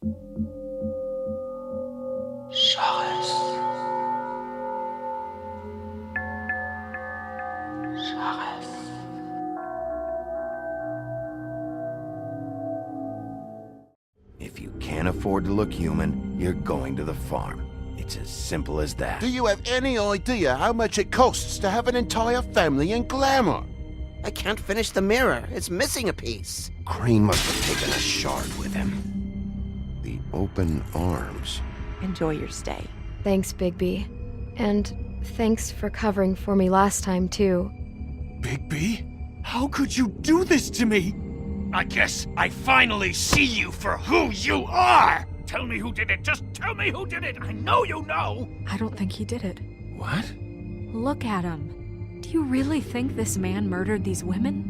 Charles. Charles. If you can't afford to look human, you're going to the farm. It's as simple as that. Do you have any idea how much it costs to have an entire family in glamour? I can't finish the mirror. It's missing a piece. Crane must have taken a shard with him. The open arms. Enjoy your stay. Thanks, Bigby. And thanks for covering for me last time, too. Bigby? How could you do this to me? I guess I finally see you for who you are! Tell me who did it! Just tell me who did it! I know you know! I don't think he did it. What? Look at him. Do you really think this man murdered these women?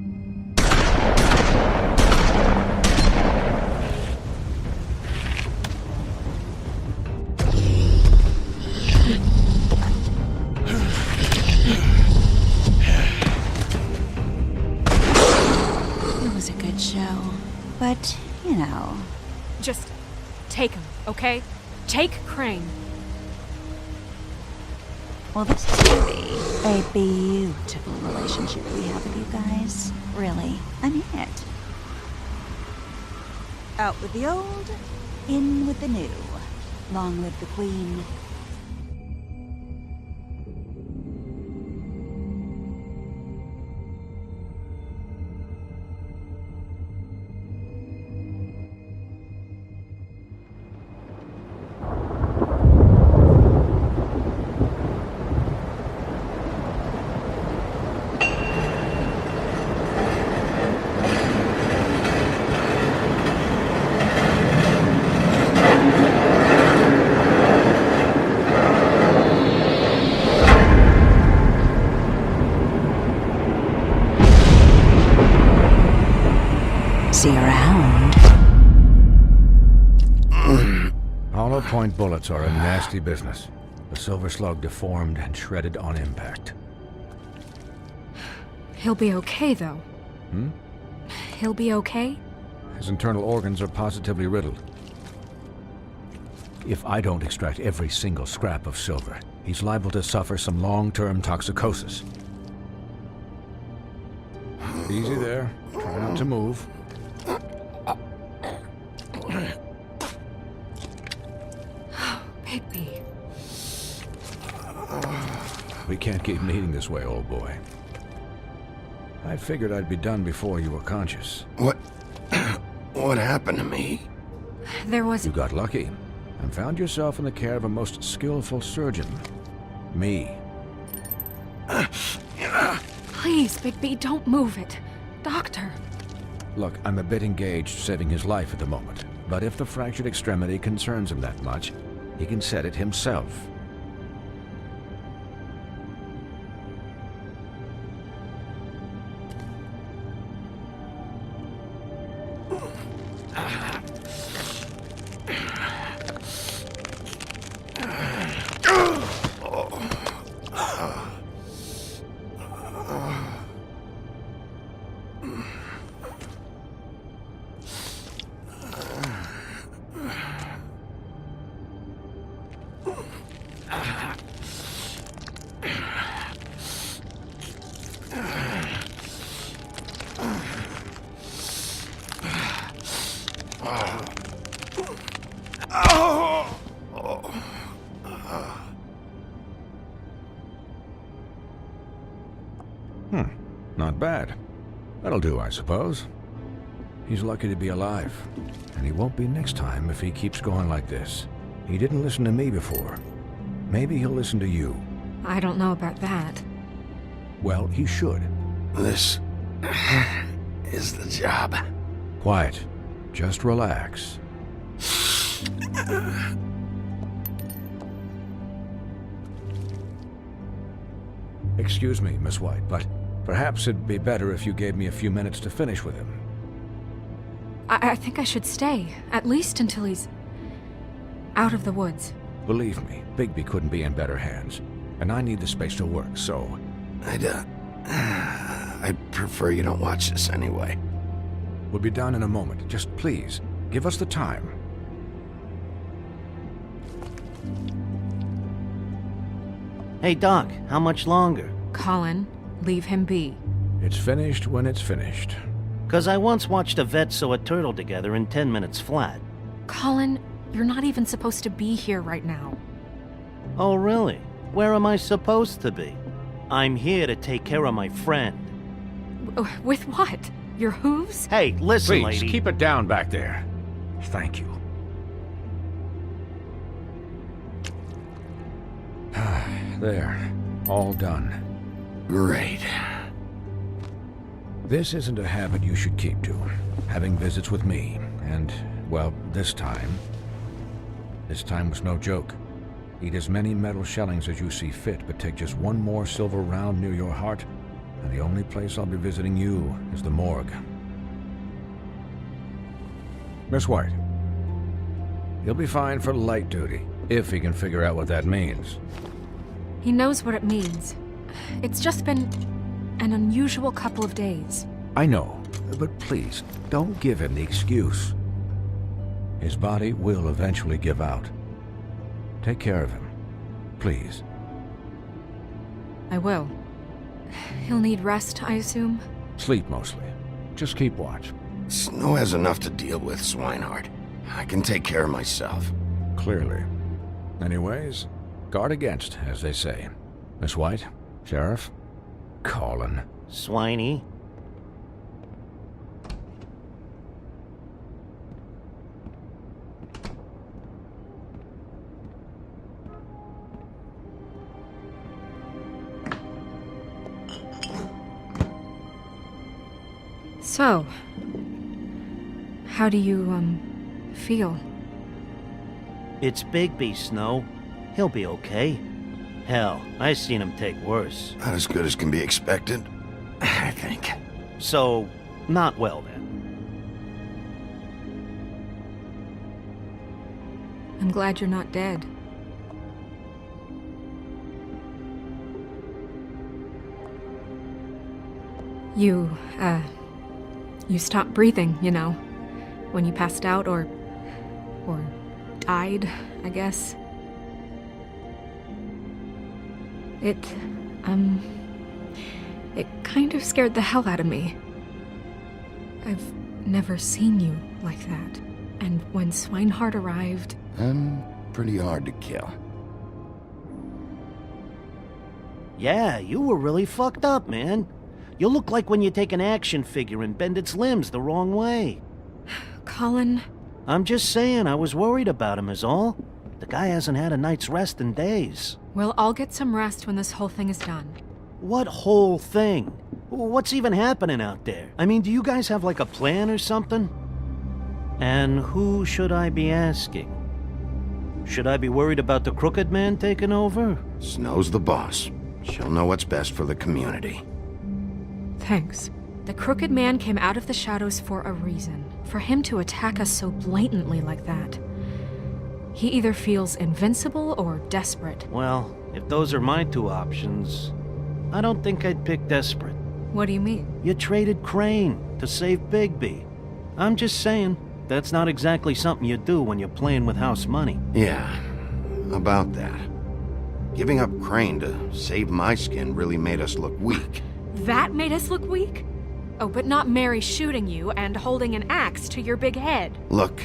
It was a good show. But, you know... Just take him, okay? Take Crane. Well, this is gonna be a beautiful relationship we have with you guys. Really, I mean it. Out with the old, in with the new. Long live the Queen. See you around. Hollow point bullets are a nasty business. The silver slug deformed and shredded on impact. He'll be okay, though. He'll be okay? His internal organs are positively riddled. If I don't extract every single scrap of silver, he's liable to suffer some long-term toxicosis. Easy there. Try not to move. Bigby. We can't keep meeting this way, old boy. I figured I'd be done before you were conscious. What happened to me? There was... You got lucky and found yourself in the care of a most skillful surgeon. Me. Please, Bigby, don't move it. Doctor. Look, I'm a bit engaged saving his life at the moment, but if the fractured extremity concerns him that much, he can set it himself. Not bad. That'll do, I suppose. He's lucky to be alive, and he won't be next time if he keeps going like this. He didn't listen to me before. Maybe he'll listen to you. I don't know about that. Well, he should. This is the job. Quiet. Just relax. Excuse me, Miss White, but perhaps it'd be better if you gave me a few minutes to finish with him. I think I should stay, at least until he's out of the woods. Believe me, Bigby couldn't be in better hands, and I need the space to work, so... I'd prefer you don't watch this anyway. We'll be done in a moment. Just please, give us the time. Hey, Doc, how much longer? Colin, leave him be. It's finished when it's finished. 'Cause I once watched a vet sew a turtle together in 10 minutes flat. Colin, you're not even supposed to be here right now. Oh, really? Where am I supposed to be? I'm here to take care of my friend. With what? Your hooves? Hey, listen, Please, lady. keep it down back there. Thank you. There. All done. Great. This isn't a habit you should keep to. Having visits with me. And, well, this time was no joke. Eat as many metal shellings as you see fit, but take just one more silver round near your heart, and the only place I'll be visiting you is the morgue. Miss White, you'll be fine for light duty, if he can figure out what that means. He knows what it means. It's just been an unusual couple of days. I know, but please, don't give him the excuse. His body will eventually give out. Take care of him, please. I will. He'll need rest, I assume? Sleep mostly. Just keep watch. Snow has enough to deal with, Swinehart. I can take care of myself. Clearly. Anyways, guard against, as they say. Miss White, Sheriff, Colin. Swiney. So, how do you, feel? It's Bigby, Snow. He'll be okay. Hell, I seen him take worse. Not as good as can be expected, I think. So, not well then. I'm glad you're not dead. You stopped breathing, you know, when you passed out or died, I guess. It kind of scared the hell out of me. I've never seen you like that. And when Swinehart arrived... I'm pretty hard to kill. Yeah, you were really fucked up, man. You look like when you take an action figure and bend its limbs the wrong way. Colin... I'm just saying, I was worried about him is all. The guy hasn't had a night's rest in days. We'll all get some rest when this whole thing is done. What whole thing? What's even happening out there? I mean, do you guys have like a plan or something? And who should I be asking? Should I be worried about the Crooked Man taking over? Snow's the boss. She'll know what's best for the community. Thanks. The Crooked Man came out of the shadows for a reason. For him to attack us so blatantly like that. He either feels invincible or desperate. Well, if those are my two options, I don't think I'd pick desperate. What do you mean? You traded Crane to save Bigby. I'm just saying, that's not exactly something you do when you're playing with house money. Yeah, about that. Giving up Crane to save my skin really made us look weak. That made us look weak? Oh, but not Mary shooting you and holding an axe to your big head. Look,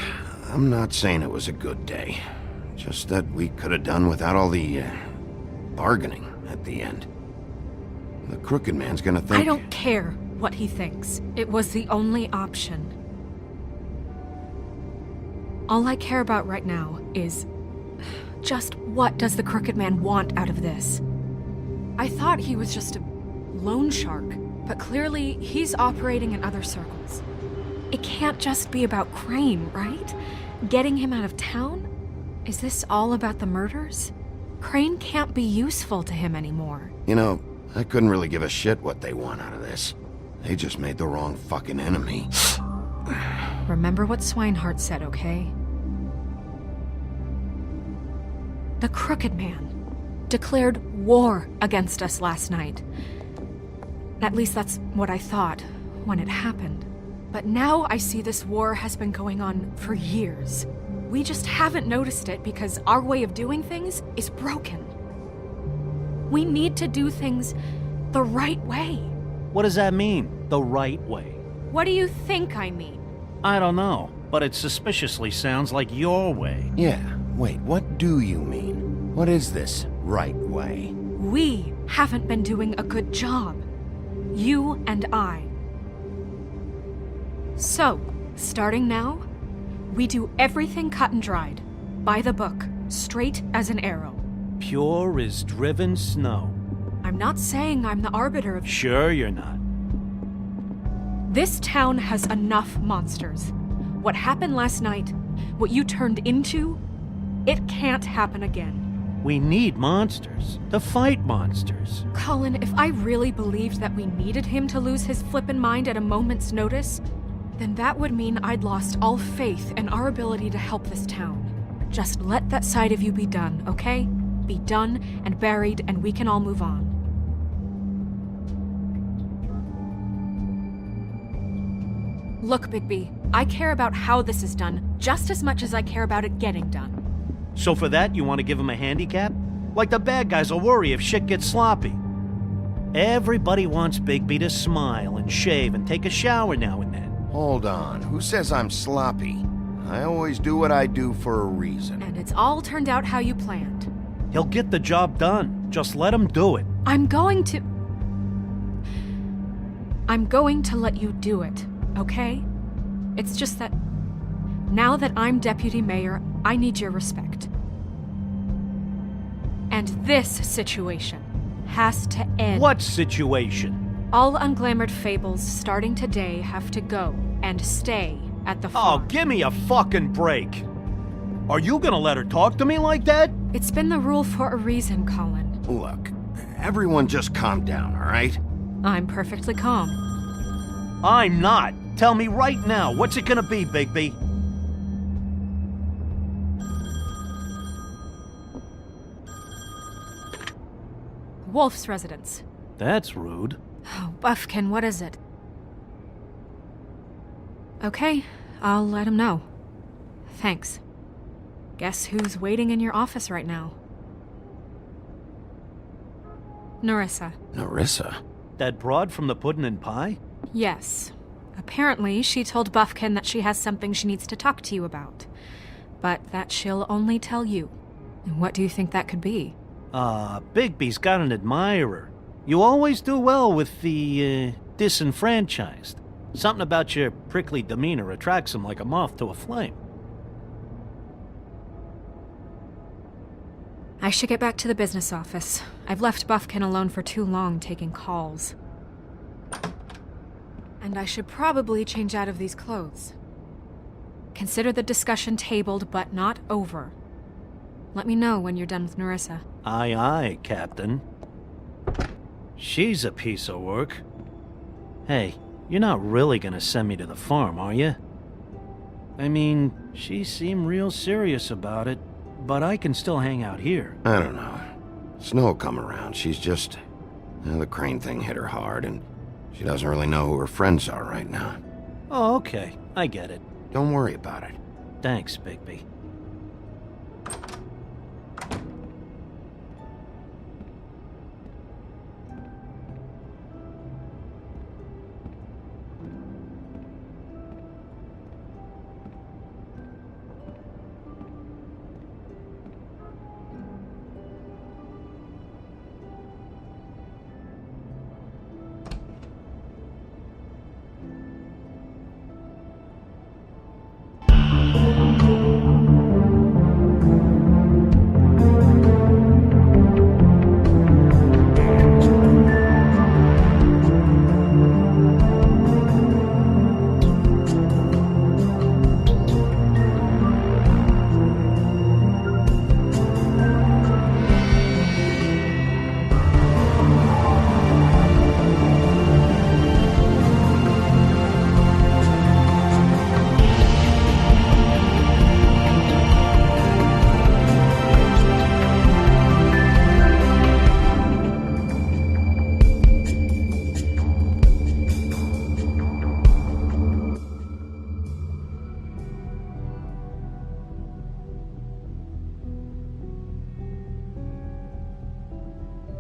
I'm not saying it was a good day. Just that we could have done without all the, bargaining at the end. The Crooked Man's gonna think... I don't care what he thinks. It was the only option. All I care about right now is... just what does the Crooked Man want out of this? I thought he was just a loan shark, but clearly he's operating in other circles. It can't just be about Crane, right? Getting him out of town? Is this all about the murders? Crane can't be useful to him anymore. You know, I couldn't really give a shit what they want out of this. They just made the wrong fucking enemy. Remember what Swinehart said, okay? The Crooked Man declared war against us last night. At least that's what I thought when it happened. But now I see this war has been going on for years. We just haven't noticed it because our way of doing things is broken. We need to do things the right way. What does that mean, the right way? What do you think I mean? I don't know, but it suspiciously sounds like your way. Yeah, wait, what do you mean? What is this right way? We haven't been doing a good job. You and I. So, starting now, we do everything cut and dried. By the book, straight as an arrow. Pure as driven snow. I'm not saying I'm the arbiter of... Sure you're not. This town has enough monsters. What happened last night, what you turned into, it can't happen again. We need monsters. To fight monsters. Colin, if I really believed that we needed him to lose his flippin' mind at a moment's notice, then that would mean I'd lost all faith in our ability to help this town. Just let that side of you be done, okay? Be done and buried, and we can all move on. Look, Bigby, I care about how this is done just as much as I care about it getting done. So for that, you want to give him a handicap? Like the bad guys will worry if shit gets sloppy. Everybody wants Bigby to smile and shave and take a shower now and then. Hold on, who says I'm sloppy? I always do what I do for a reason. And it's all turned out how you planned. He'll get the job done. Just let him do it. I'm going to let you do it, okay? It's just that now that I'm deputy mayor, I need your respect. And this situation has to end. What situation? All unglamored fables starting today have to go and stay at the farm. Oh, give me a fucking break. Are you gonna let her talk to me like that? It's been the rule for a reason, Colin. Look, everyone just calm down, all right? I'm perfectly calm. I'm not. Tell me right now, what's it gonna be, Bigby? Wolf's residence. That's rude. Oh, Buffkin, what is it? Okay, I'll let him know. Thanks. Guess who's waiting in your office right now? Nerissa. Nerissa? That broad from the puddin' and pie? Yes. Apparently, she told Buffkin that she has something she needs to talk to you about. But that she'll only tell you. And what do you think that could be? Bigby's got an admirer. You always do well with the, disenfranchised. Something about your prickly demeanor attracts him like a moth to a flame. I should get back to the business office. I've left Buffkin alone for too long taking calls. And I should probably change out of these clothes. Consider the discussion tabled, but not over. Let me know when you're done with Nerissa. Aye, aye, Captain. She's a piece of work. Hey, you're not really gonna send me to the farm, are you? I mean, she seemed real serious about it, but I can still hang out here. I don't know. Snow come around, she's just... the crane thing hit her hard, and she doesn't really know who her friends are right now. Oh, okay. I get it. Don't worry about it. Thanks, Bigby.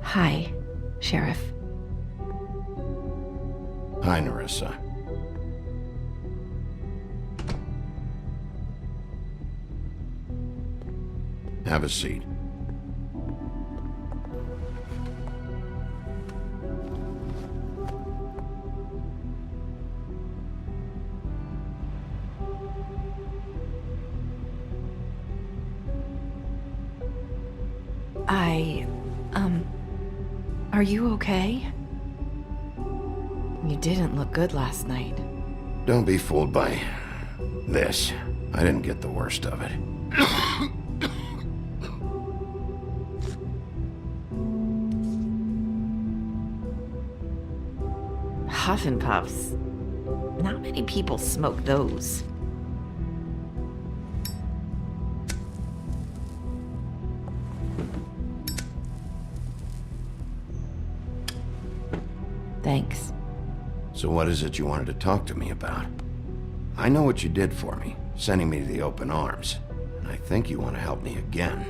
Hi, Sheriff. Hi, Nerissa. Have a seat. Are you okay? You didn't look good last night. Don't be fooled by this. I didn't get the worst of it. Huff and puffs. Not many people smoke those. Thanks. So what is it you wanted to talk to me about? I know what you did for me, sending me to the open arms. And I think you want to help me again.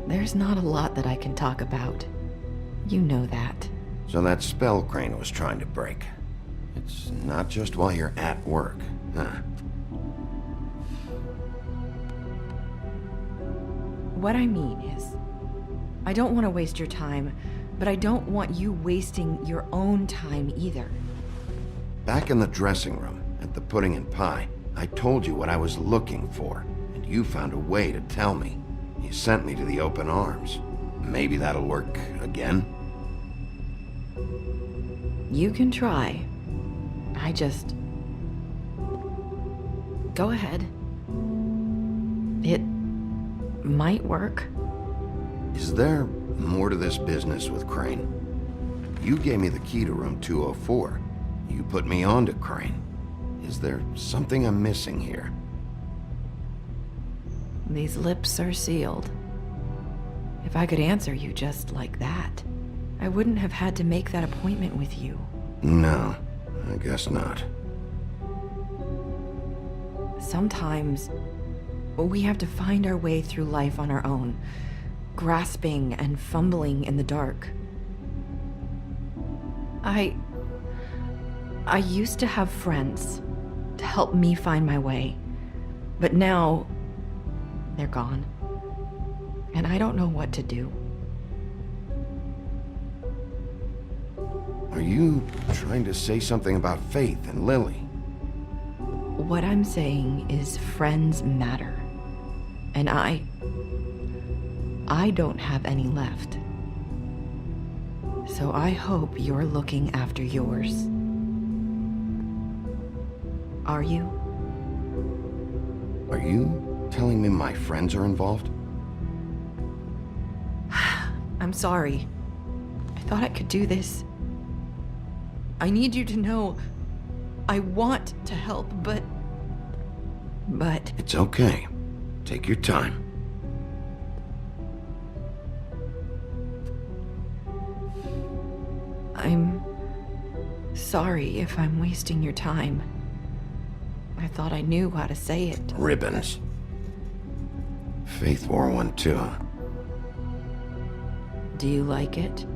There's not a lot that I can talk about. You know that. So that spell Crane was trying to break. It's not just while you're at work, huh? What I mean is, I don't want to waste your time, but I don't want you wasting your own time either. Back in the dressing room, at the pudding and pie, I told you what I was looking for, and you found a way to tell me. You sent me to the open arms. Maybe that'll work again? You can try. I just... Go ahead. It might work. Is there more to this business with Crane? You gave me the key to room 204. You put me on to Crane. Is there something I'm missing here? These lips are sealed. If I could answer you just like that, I wouldn't have had to make that appointment with you. No, I guess not. Sometimes we have to find our way through life on our own, grasping and fumbling in the dark. I used to have friends to help me find my way, but now they're gone, and I don't know what to do. Are you trying to say something about Faith and Lily? What I'm saying is friends matter, and I don't have any left. So I hope you're looking after yours. Are you? Are you telling me my friends are involved? I'm sorry. I thought I could do this. I need you to know I want to help, but... It's okay. Take your time. I'm sorry if I'm wasting your time. I thought I knew how to say it. Ribbons. Faith wore one too. Do you like it?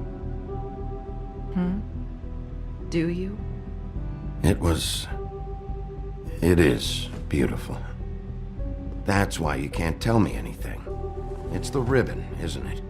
Do you? It is beautiful. That's why you can't tell me anything. It's the ribbon, isn't it?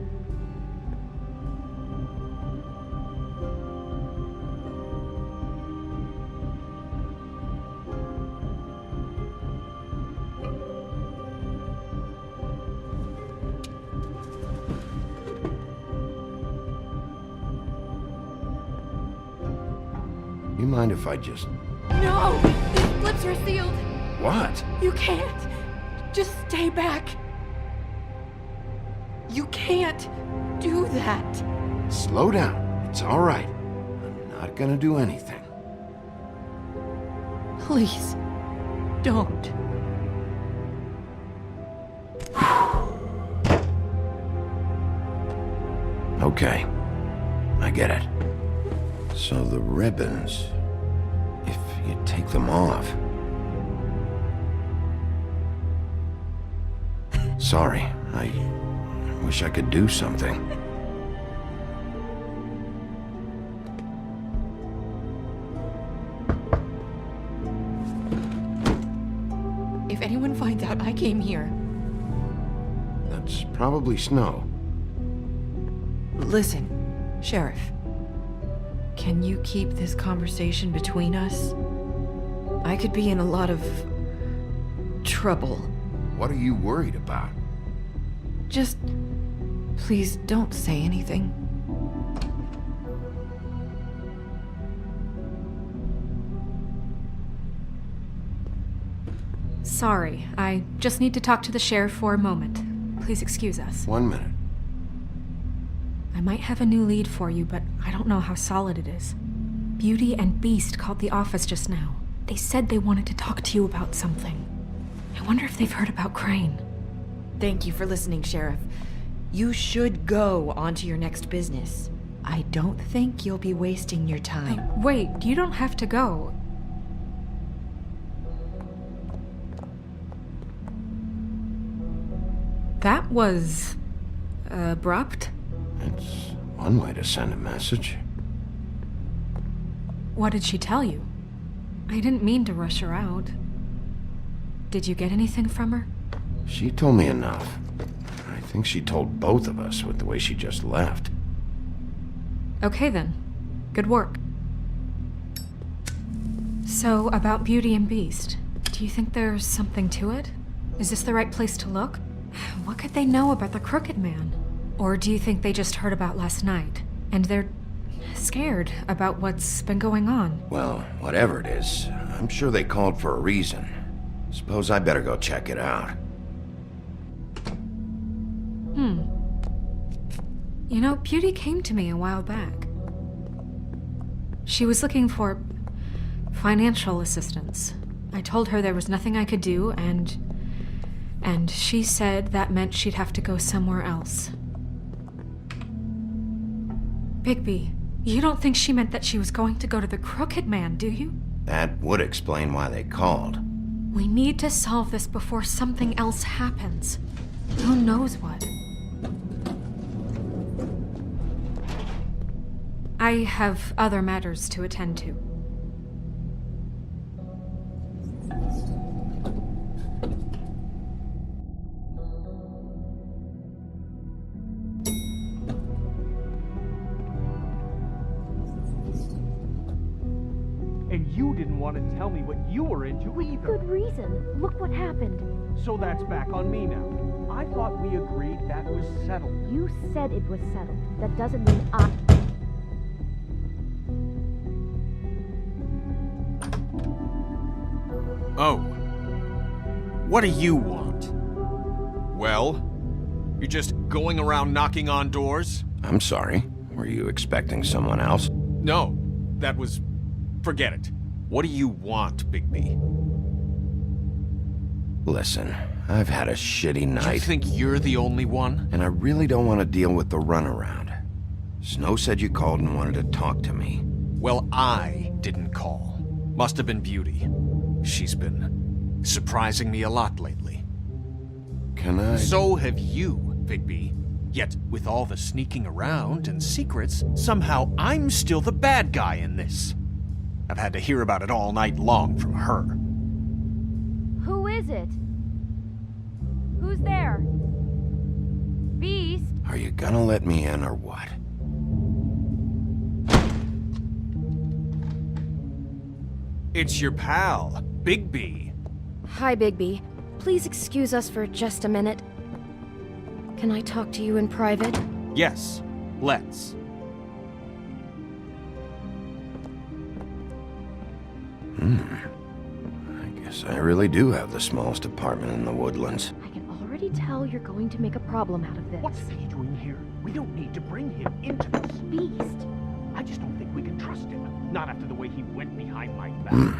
You mind if I just... No! These lips are sealed! What? You can't! Just stay back! You can't do that! Slow down. It's all right. I'm not gonna do anything. Please, don't. Okay. I get it. So the ribbons... if you take them off... Sorry, I wish I could do something. I came here. That's probably snow. Listen, Sheriff. Can you keep this conversation between us? I could be in a lot of trouble. What are you worried about? Just please don't say anything. Sorry, I just need to talk to the sheriff for a moment. Please excuse us. 1 minute. I might have a new lead for you, but I don't know how solid it is. Beauty and Beast called the office just now. They said they wanted to talk to you about something. I wonder if they've heard about Crane. Thank you for listening, Sheriff. You should go on to your next business. I don't think you'll be wasting your time. Wait, you don't have to go. That was abrupt. It's one way to send a message. What did she tell you? I didn't mean to rush her out. Did you get anything from her? She told me enough. I think she told both of us with the way she just left. Okay then. Good work. So, about Beauty and Beast, do you think there's something to it? Is this the right place to look? What could they know about the Crooked Man? Or do you think they just heard about last night, and they're scared about what's been going on? Well, whatever it is, I'm sure they called for a reason. Suppose I better go check it out. You know, Beauty came to me a while back. She was looking for financial assistance. I told her there was nothing I could do, and she said that meant she'd have to go somewhere else. Bigby, you don't think she meant that she was going to go to the Crooked Man, do you? That would explain why they called. We need to solve this before something else happens. Who knows what? I have other matters to attend to. And you didn't want to tell me what you were into either. Good reason. Look what happened. So that's back on me now. I thought we agreed that was settled. You said it was settled. That doesn't mean I... Oh. What do you want? Well, you're just going around knocking on doors? I'm sorry. Were you expecting someone else? No, that was... Forget it. What do you want, Bigby? Listen, I've had a shitty night. You think you're the only one? And I really don't want to deal with the runaround. Snow said you called and wanted to talk to me. Well, I didn't call. Must have been Beauty. She's been surprising me a lot lately. Can I... So have you, Bigby. Yet, with all the sneaking around and secrets, somehow I'm still the bad guy in this. I've had to hear about it all night long from her. Who is it? Who's there? Beast? Are you gonna let me in or what? It's your pal, Bigby. Hi, Bigby. Please excuse us for just a minute. Can I talk to you in private? Yes, let's. I guess I really do have the smallest apartment in the woodlands. I can already tell you're going to make a problem out of this. What's he doing here? We don't need to bring him into this. Beast? I just don't think we can trust him. Not after the way he went behind my back.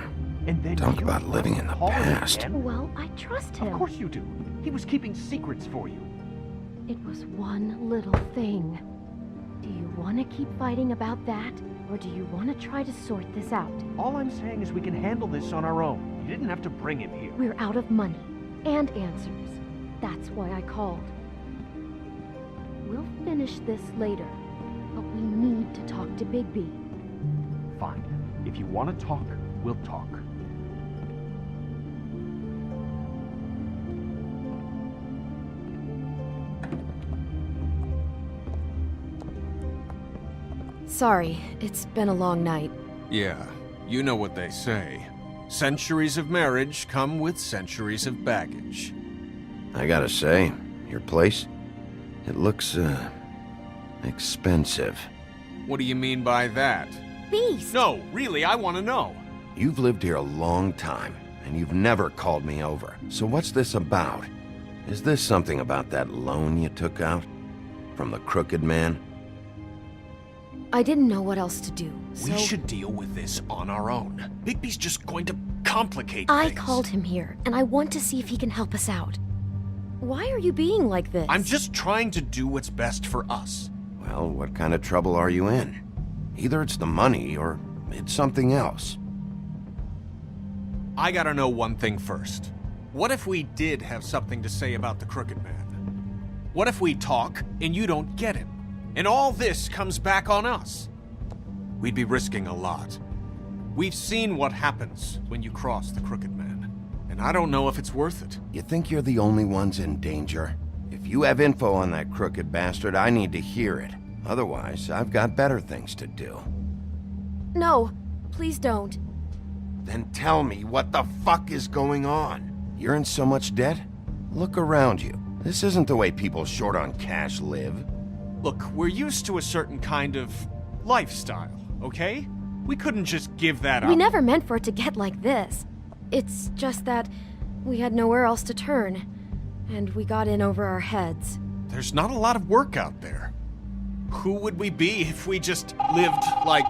And then Talk you about living in the call him past. again? Well, I trust him. Of course you do. He was keeping secrets for you. It was one little thing. Do you want to keep fighting about that? Or do you want to try to sort this out? All I'm saying is we can handle this on our own. You didn't have to bring him here. We're out of money and answers. That's why I called. We'll finish this later, but we need to talk to Bigby. Fine. If you want to talk, we'll talk. Sorry, it's been a long night. Yeah, you know what they say. Centuries of marriage come with centuries of baggage. I gotta say, your place, it looks, expensive. What do you mean by that? Beast! No, really, I want to know. You've lived here a long time, and you've never called me over. So what's this about? Is this something about that loan you took out? From the crooked man? I didn't know what else to do, so... We should deal with this on our own. Bigby's just going to complicate I things. called him here, and I want to see if he can help us out. Why are you being like this? I'm just trying to do what's best for us. Well, what kind of trouble are you in? Either it's the money, or it's something else. I gotta know one thing first. What if we did have something to say about the crooked man? What if we talk, and you don't get him? And all this comes back on us. We'd be risking a lot. We've seen what happens when you cross the crooked man, and I don't know if it's worth it. You think you're the only ones in danger? If you have info on that crooked bastard, I need to hear it. Otherwise, I've got better things to do. No, please don't. Then tell me what the fuck is going on? You're in so much debt? Look around you. This isn't the way people short on cash live. Look, we're used to a certain kind of lifestyle, okay? We couldn't just give that up. We never meant for it to get like this. It's just that we had nowhere else to turn, and we got in over our heads. There's not a lot of work out there. Who would we be if we just lived like...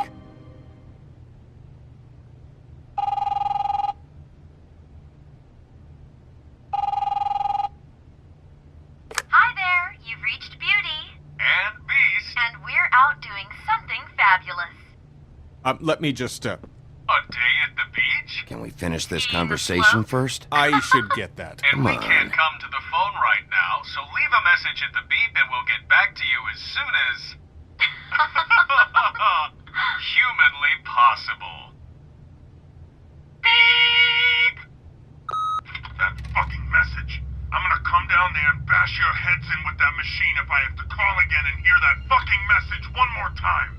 Hi there, you've reached Beauty. And Beast. And we're out doing something fabulous. Let me just, A day at the beach? Can we finish this conversation first? I should get that. And we can't come to the phone right now, so leave a message at the beep and we'll get back to you as soon as... humanly possible. Beep! That fucking message. I'm gonna come down there and bash your heads in with that machine if I have to call again and hear that fucking message one more time.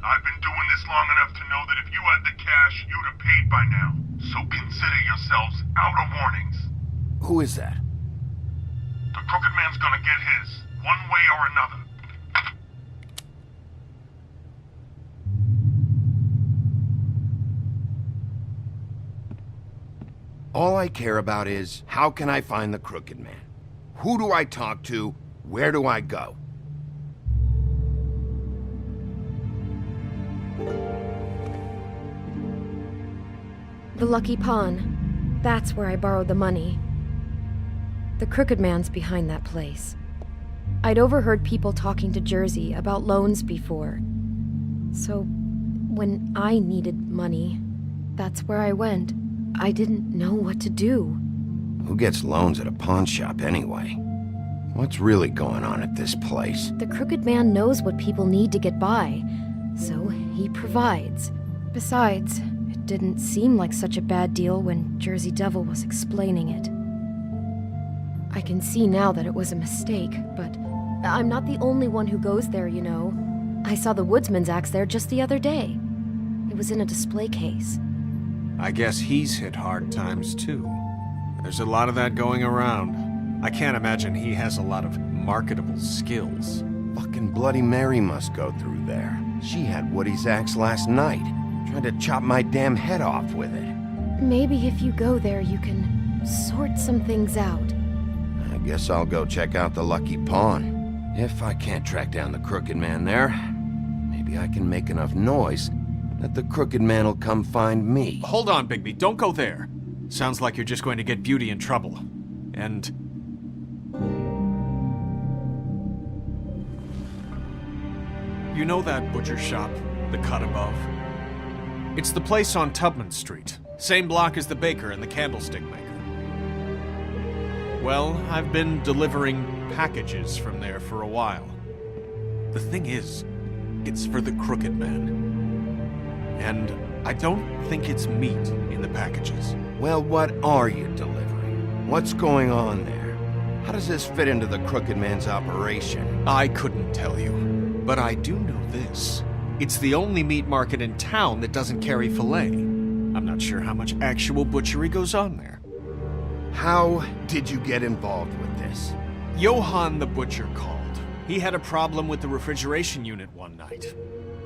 I've been doing this long enough to know that if you had the cash, you'd have paid by now. So consider yourselves out of warnings. Who is that? The crooked man's gonna get his, one way or another. All I care about is, how can I find the crooked man? Who do I talk to? Where do I go? The Lucky Pawn. That's where I borrowed the money. The crooked man's behind that place. I'd overheard people talking to Jersey about loans before. So, when I needed money, that's where I went. I didn't know what to do. Who gets loans at a pawn shop anyway? What's really going on at this place? The crooked man knows what people need to get by, so he provides. Besides, it didn't seem like such a bad deal when Jersey Devil was explaining it. I can see now that it was a mistake, but I'm not the only one who goes there, you know. I saw the woodsman's axe there just the other day. It was in a display case. I guess he's hit hard times too. There's a lot of that going around. I can't imagine he has a lot of marketable skills. Fucking Bloody Mary must go through there. She had Woody's axe last night. Tried to chop my damn head off with it. Maybe if you go there, you can sort some things out. I guess I'll go check out the Lucky Pawn. If I can't track down the crooked man there, maybe I can make enough noise that the crooked man will come find me. Hold on, Bigby. Don't go there. Sounds like you're just going to get Beauty in trouble. And... you know that butcher shop, the cut above? It's the place on Tubman Street. Same block as the baker and the candlestick maker. Well, I've been delivering packages from there for a while. The thing is, it's for the crooked man. And I don't think it's meat in the packages. Well, what are you delivering? What's going on there? How does this fit into the Crooked Man's operation? I couldn't tell you, but I do know this. It's the only meat market in town that doesn't carry filet. I'm not sure how much actual butchery goes on there. How did you get involved with this? Johann the butcher called. He had a problem with the refrigeration unit one night.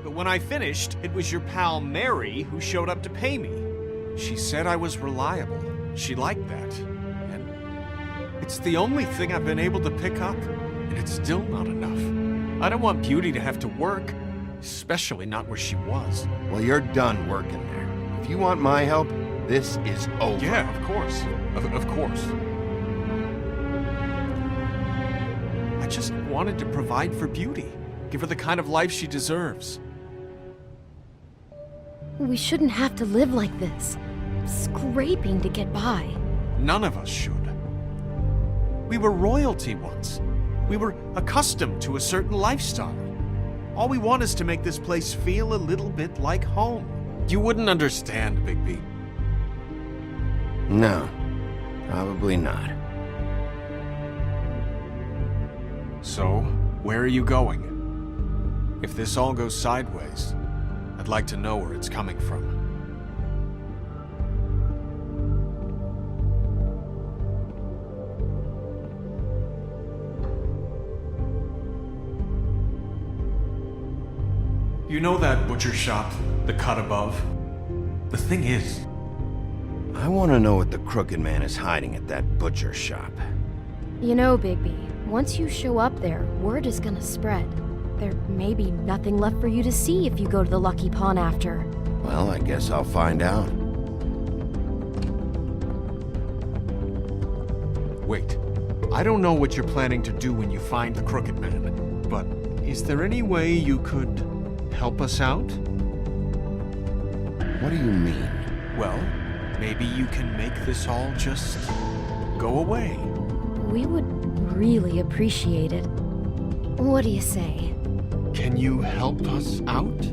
But when I finished, it was your pal Mary who showed up to pay me. She said I was reliable. She liked that. And it's the only thing I've been able to pick up, and it's still not enough. I don't want Beauty to have to work, especially not where she was. Well, you're done working there. If you want my help, this is over. Yeah, of course. Of course. I just wanted to provide for Beauty. Give her the kind of life she deserves. We shouldn't have to live like this, scraping to get by. None of us should. We were royalty once. We were accustomed to a certain lifestyle. All we want is to make this place feel a little bit like home. You wouldn't understand, Bigby. No, probably not. So, where are you going? If this all goes sideways, I'd like to know where it's coming from. You know that butcher shop, the cut above? The thing is, I want to know what the Crooked Man is hiding at that butcher shop. You know, Bigby, once you show up there, word is gonna spread. There may be nothing left for you to see if you go to the Lucky Pawn after. Well, I guess I'll find out. wait. I don't know what you're planning to do when you find the Crooked Man, but is there any way you could help us out? What do you mean? Well, maybe you can make this all just go away. We would really appreciate it. What do you say? Can you help us out?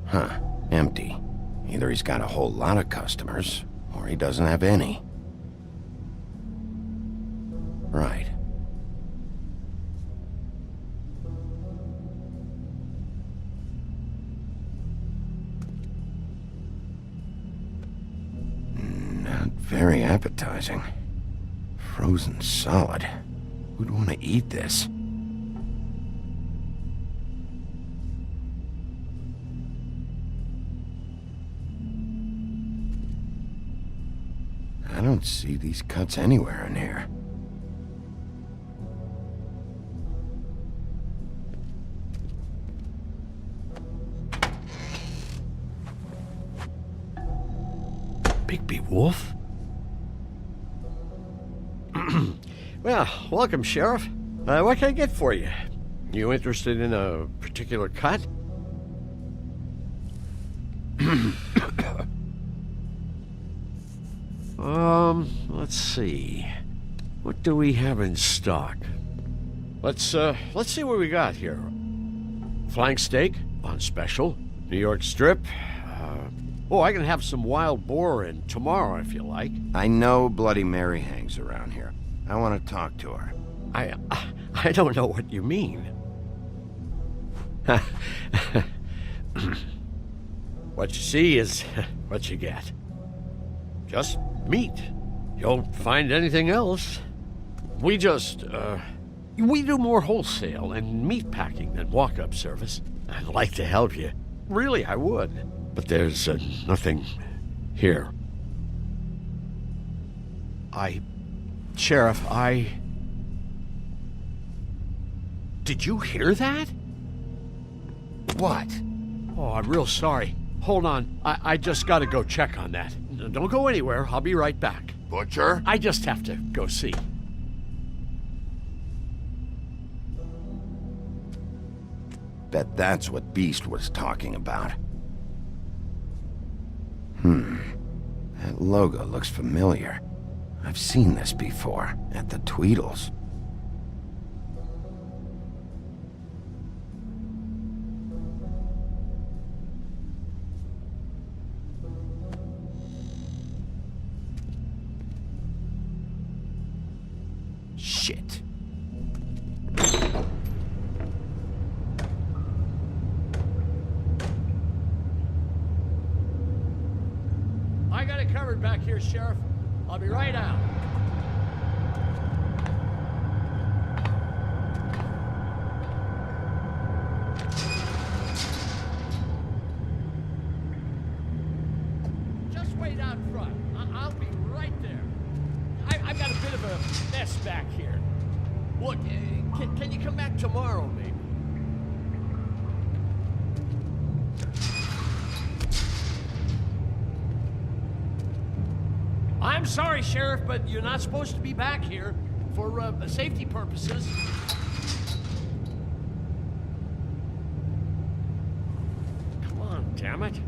Huh. Empty. Either he's got a whole lot of customers, or he doesn't have any. Right. Not very appetizing. Frozen solid. Who'd want to eat this? I don't see these cuts anywhere in here. Bigby Wolf? Well, welcome, Sheriff. What can I get for you? You interested in a particular cut? Let's see. What do we have in stock? Let's see what we got here. Flank steak on special. New York strip. I can have some wild boar in tomorrow if you like. I know Bloody Mary hangs around here. I want to talk to her. I don't know what you mean. What you see is what you get. Just meat. You won't find anything else. We do more wholesale and meat packing than walk-up service. I'd like to help you. Really, I would. but there's nothing here. Sheriff, Did you hear that? What? Oh, I'm real sorry. Hold on. I just gotta go check on that. Don't go anywhere. I'll be right back. Butcher? I just have to go see. Bet that's what Beast was talking about. That logo looks familiar. I've seen this before, at the Tweedles. Shit. I got it covered back here, Sheriff. I'll be right out. Just wait out front. I'll be right there. I've got a bit of a mess back here. Look, can you come back tomorrow, maybe? I'm sorry, Sheriff, but you're not supposed to be back here for safety purposes. Come on, damn it.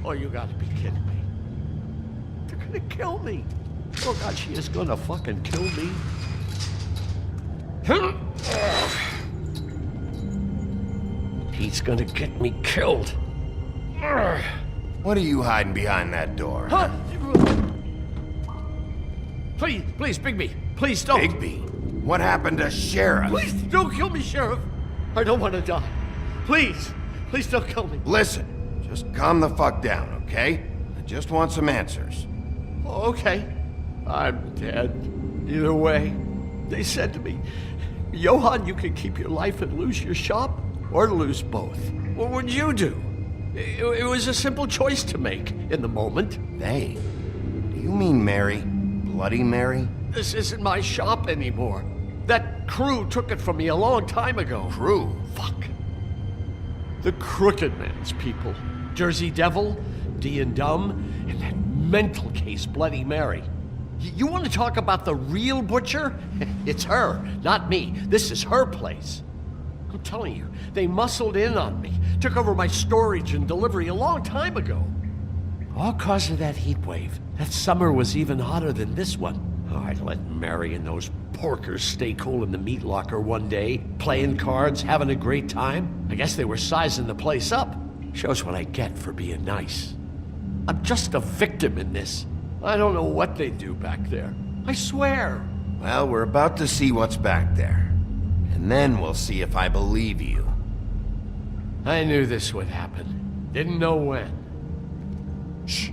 Oh, you gotta be kidding me. They're gonna kill me. Oh God, she is gonna fucking kill me. He's gonna get me killed. What are you hiding behind that door? Huh? Please, Bigby, please don't. Bigby? What happened to Sheriff? Please don't kill me, Sheriff. I don't want to die. Please don't kill me. Listen, just calm the fuck down, okay? I just want some answers. Okay. I'm dead. Either way, they said to me, Johann, you can keep your life and lose your shop, or lose both. What would you do? It was a simple choice to make in the moment. They? Do you mean Mary? Bloody Mary? This isn't my shop anymore. That crew took it from me a long time ago. Crew? Fuck. The Crooked Man's people. Jersey Devil, D and Dumb, and that mental case Bloody Mary. You want to talk about the real butcher? It's her, not me. This is her place. I'm telling you, they muscled in on me, took over my storage and delivery a long time ago. All cause of that heat wave. That summer was even hotter than this one. Oh, I'd let Mary and those porkers stay cool in the meat locker one day, playing cards, having a great time. I guess they were sizing the place up. Shows what I get for being nice. I'm just a victim in this. I don't know what they do back there. I swear. Well, we're about to see what's back there. And then we'll see if I believe you. I knew this would happen. Didn't know when. Shh.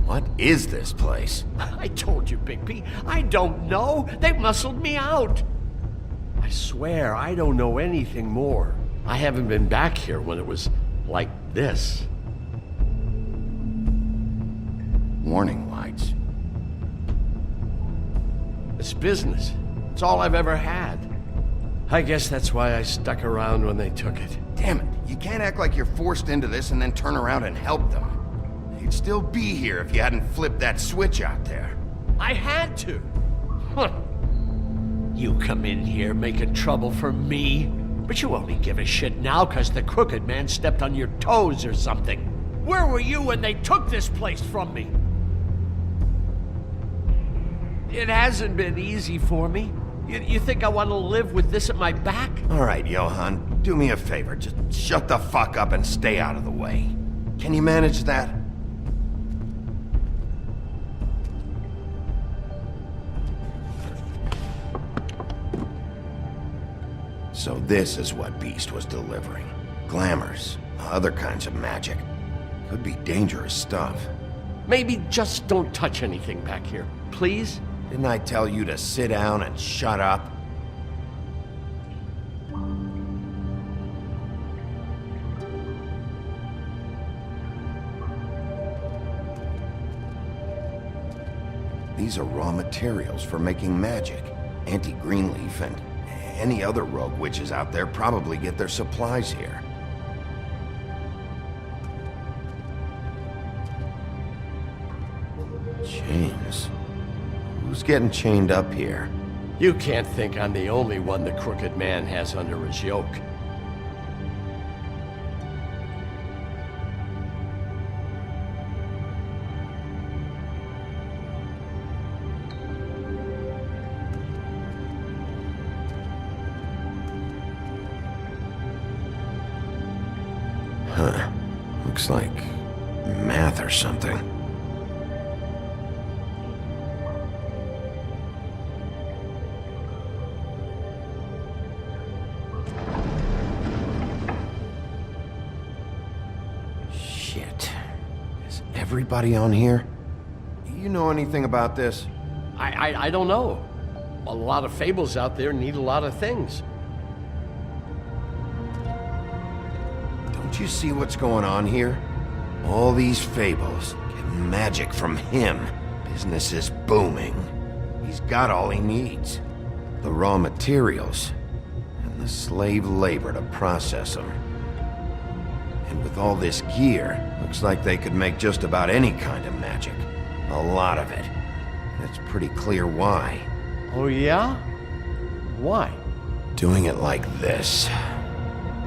What is this place? I told you, Bigby. I don't know. They muscled me out. I swear, I don't know anything more. I haven't been back here when it was like this. Warning lights. It's business. It's all I've ever had. I guess that's why I stuck around when they took it. Damn it. You can't act like you're forced into this and then turn around and help them. You'd still be here if you hadn't flipped that switch out there. I had to. Huh. You come in here making trouble for me, but you only give a shit now because the crooked man stepped on your toes or something. Where were you when they took this place from me? It hasn't been easy for me. You think I want to live with this at my back? All right, Johan, do me a favor. Just shut the fuck up and stay out of the way. Can you manage that? So this is what Beast was delivering. Glamours, other kinds of magic. Could be dangerous stuff. Maybe just don't touch anything back here, please? Didn't I tell you to sit down and shut up? These are raw materials for making magic. Auntie Greenleaf and any other rogue witches out there probably get their supplies here. Chains. Who's getting chained up here? You can't think I'm the only one the crooked man has under his yoke. Huh. Looks like math or something. Shit. Is everybody on here? You know anything about this? I don't know. A lot of fables out there need a lot of things. Don't you see what's going on here? All these fables, getting magic from him. Business is booming. He's got all he needs. The raw materials, and the slave labor to process them. And with all this gear, looks like they could make just about any kind of magic. A lot of it. And it's pretty clear why. Oh yeah? Why? Doing it like this.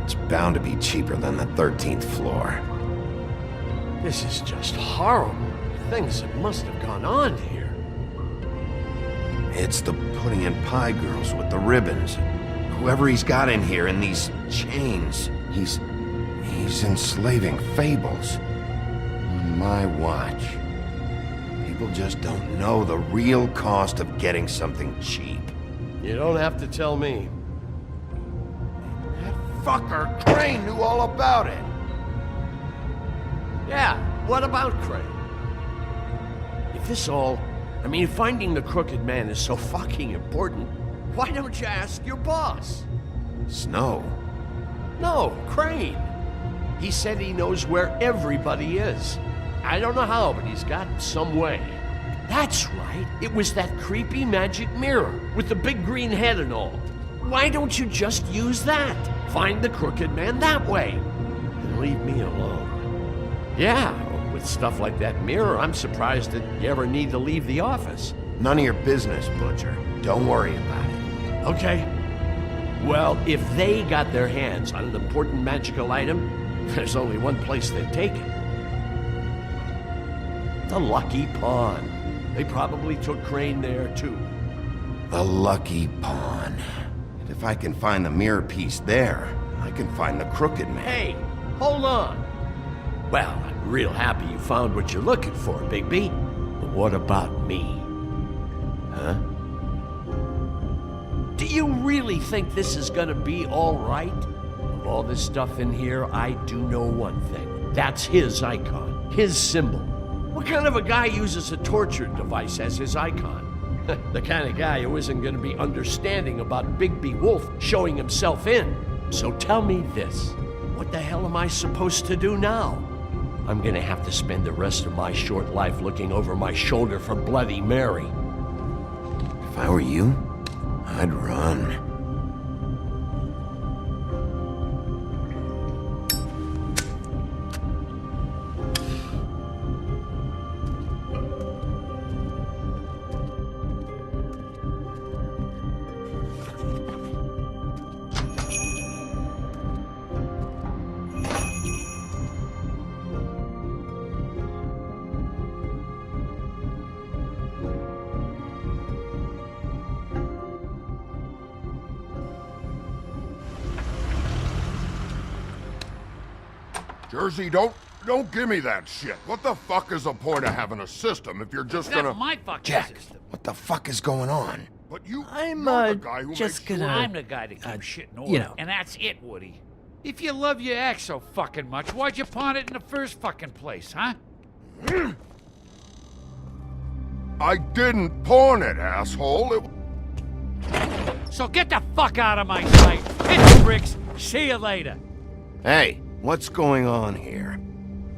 It's bound to be cheaper than the 13th floor. This is just horrible. Things that must have gone on here. It's the pudding and pie girls with the ribbons. Whoever he's got in here in these chains, he's enslaving fables. On my watch. People just don't know the real cost of getting something cheap. You don't have to tell me. Fucker, Crane knew all about it. Yeah, what about Crane? If this all... finding the crooked man is so fucking important, why don't you ask your boss? Snow? No, Crane. He said he knows where everybody is. I don't know how, but he's got some way. That's right. It was that creepy magic mirror with the big green head and all. Why don't you just use that? Find the crooked man that way. And leave me alone. Yeah, with stuff like that mirror, I'm surprised that you ever need to leave the office. None of your business, Butcher. Don't worry about it. Okay. Well, if they got their hands on an important magical item, there's only one place they'd take it. The Lucky Pawn. They probably took Crane there, too. The Lucky Pawn. And if I can find the mirror piece there, I can find the crooked man. Hey, hold on. Well, I'm real happy you found what you're looking for, Bigby. But what about me? Huh? Do you really think this is gonna be all right? Of all this stuff in here, I do know one thing. That's his icon, his symbol. What kind of a guy uses a torture device as his icon? The kind of guy who isn't gonna be understanding about Bigby Wolf showing himself in. So tell me this, what the hell am I supposed to do now? I'm gonna have to spend the rest of my short life looking over my shoulder for Bloody Mary. If I were you, I'd run. Jersey, don't give me that shit. What the fuck is the point of having a system if you're just gonna... That's my fucking Jack, system. what the fuck is going on? But you're I'm, the guy who just makes gonna... I'm the guy that keeps shit in order. you know. And that's it, Woody. If you love your ex so fucking much, why'd you pawn it in the first fucking place, huh? I didn't pawn it, asshole. So get the fuck out of my sight. Hit the bricks. See you later. Hey, what's going on here?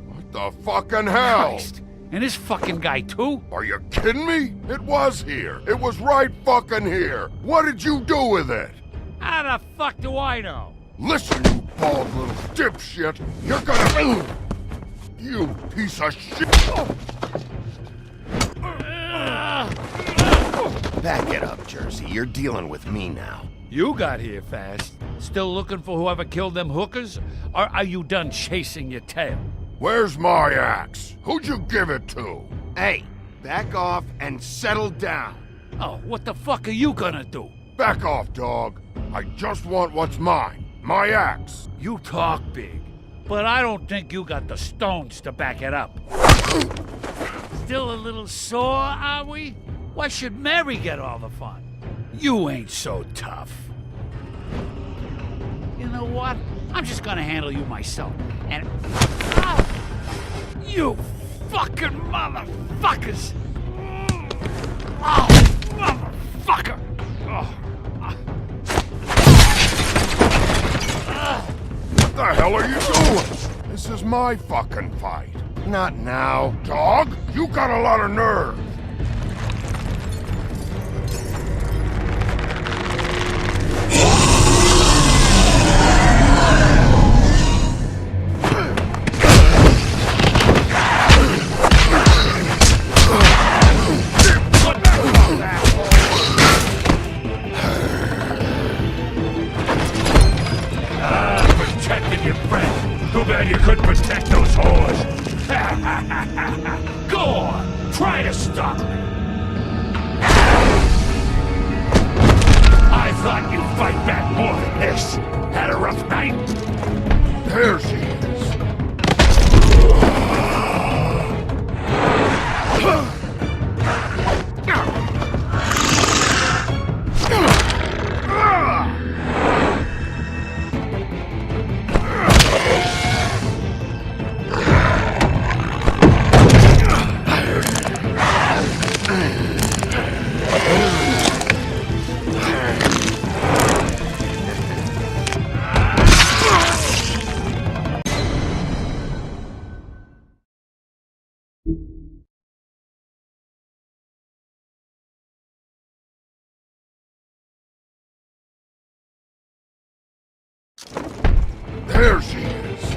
What the fucking hell? Christ. And this fucking guy, too? Are you kidding me? It was here. It was right fucking here. What did you do with it? How the fuck do I know? Listen, you bald little dipshit. You're gonna... You piece of shit. Back it up, Jersey. You're dealing with me now. You got here fast. Still looking for whoever killed them hookers? Or are you done chasing your tail? Where's my axe? Who'd you give it to? Hey, back off and settle down. Oh, what the fuck are you gonna do? Back off, dog. I just want what's mine. My axe. You talk big, but I don't think you got the stones to back it up. Still a little sore, are we? Why should Mary get all the fun? You ain't so tough. You know what? I'm just gonna handle you myself. And... Ah! You fucking motherfuckers! Oh, motherfucker! Oh. What the hell are you doing? This is my fucking fight. Not now. Dog, you got a lot of nerve. Protecting your friend. Too bad you couldn't protect those whores. Go on, try to stop me. I thought you'd fight back more than this. Had a rough night? There she is. There she is.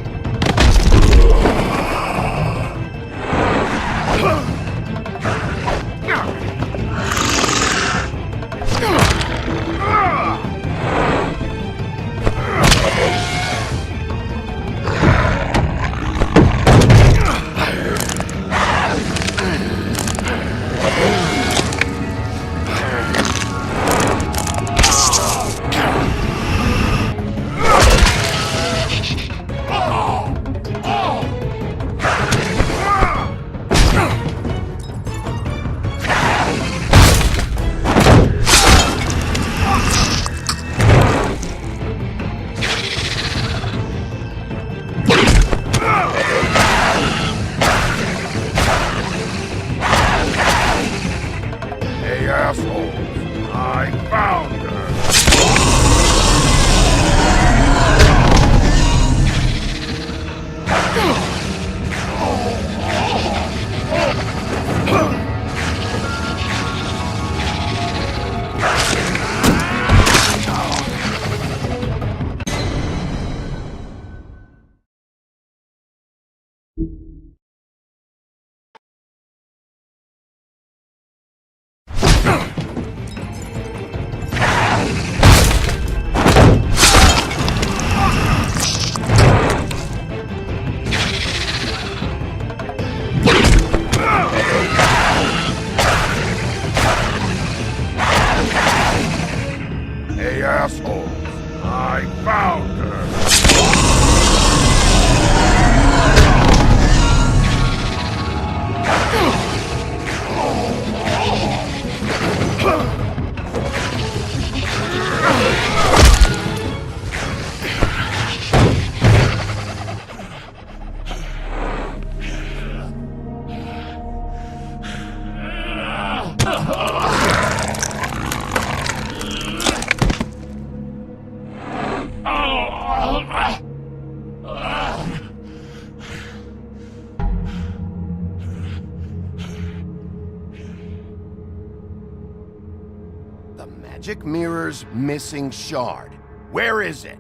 magic mirror's missing shard. Where is it?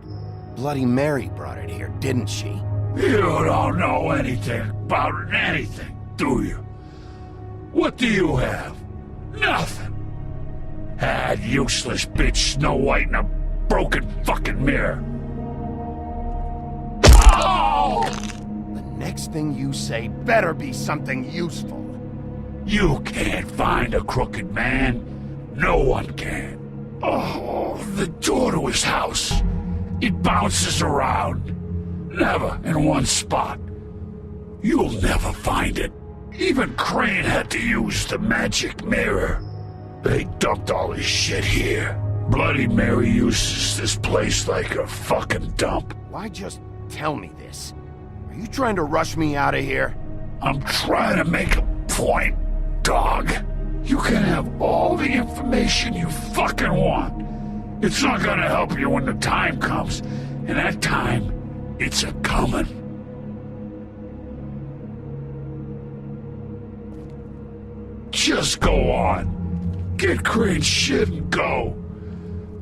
Bloody Mary brought it here, didn't she? You don't know anything about anything, do you? What do you have? Nothing. That useless bitch Snow White in a broken fucking mirror. Oh! The next thing you say better be something useful. You can't find a crooked man. No one can. Oh, the door to his house. It bounces around. Never in one spot. You'll never find it. Even Crane had to use the magic mirror. They dumped all his shit here. Bloody Mary uses this place like a fucking dump. Why just tell me this? Are you trying to rush me out of here? I'm trying to make a point, dog. You can have all the information you fucking want. It's not gonna help you when the time comes. And that time, it's a-comin'. Just go on. Get Crane's shit and go.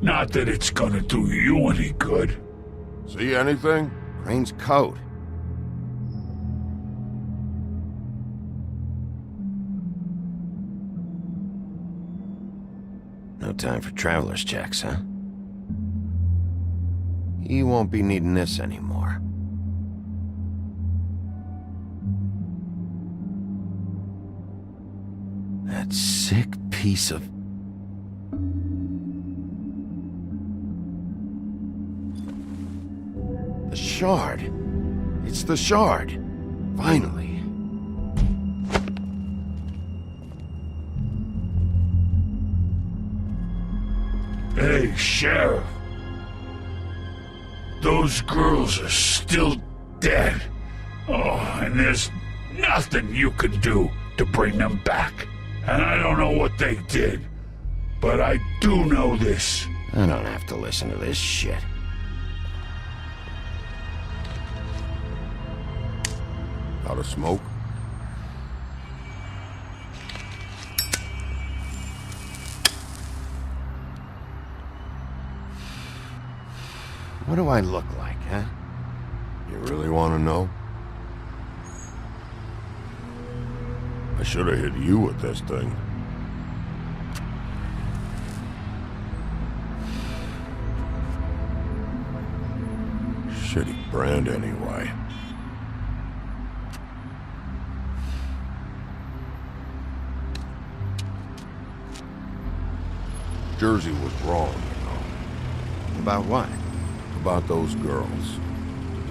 Not that it's gonna do you any good. See anything? Crane's coat. No time for traveler's checks, huh? You won't be needing this anymore. That sick piece of... The shard. It's the shard. Finally. Hey, Sheriff. Those girls are still dead. Oh, and there's nothing you can do to bring them back. And I don't know what they did, but I do know this. I don't have to listen to this shit. Out of smoke? What do I look like, huh? You really want to know? I should have hit you with this thing. Shitty brand anyway. Jersey was wrong, you know. About what? About those girls.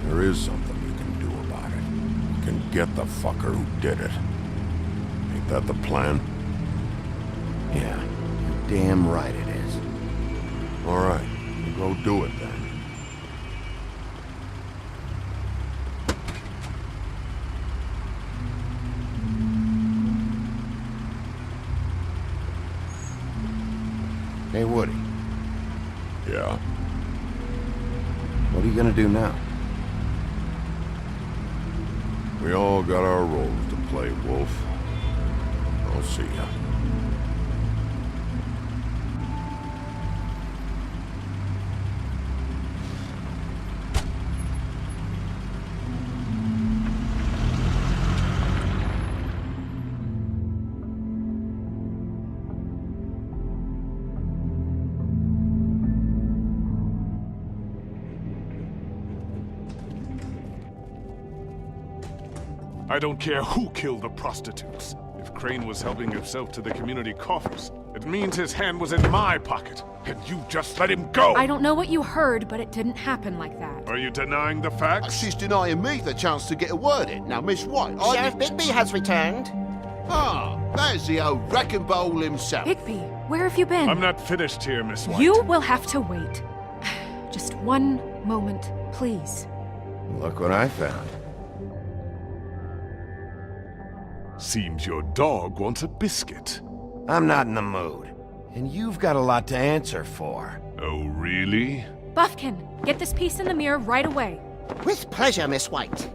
There is something you can do about it. You can get the fucker who did it. Ain't that the plan? Yeah, you're damn right it is. All right, go do it then. Hey, Woody. Yeah? What are you gonna do now? We all got our roles to play, Wolf. I'll see ya. I don't care who killed the prostitutes. If Crane was helping himself to the community coffers, it means his hand was in my pocket, and you just let him go! I don't know what you heard, but it didn't happen like that. Are you denying the facts? She's denying me the chance to get a word in. Now, Miss White, Sheriff Bigby has returned. Ah, there's the old wrecking bowl himself. Bigby, where have you been? I'm not finished here, Miss White. You will have to wait. Just one moment, please. Look what I found. Seems your dog wants a biscuit. I'm not in the mood. And you've got a lot to answer for. Oh, really? Buffkin, get this piece in the mirror right away. With pleasure, Miss White.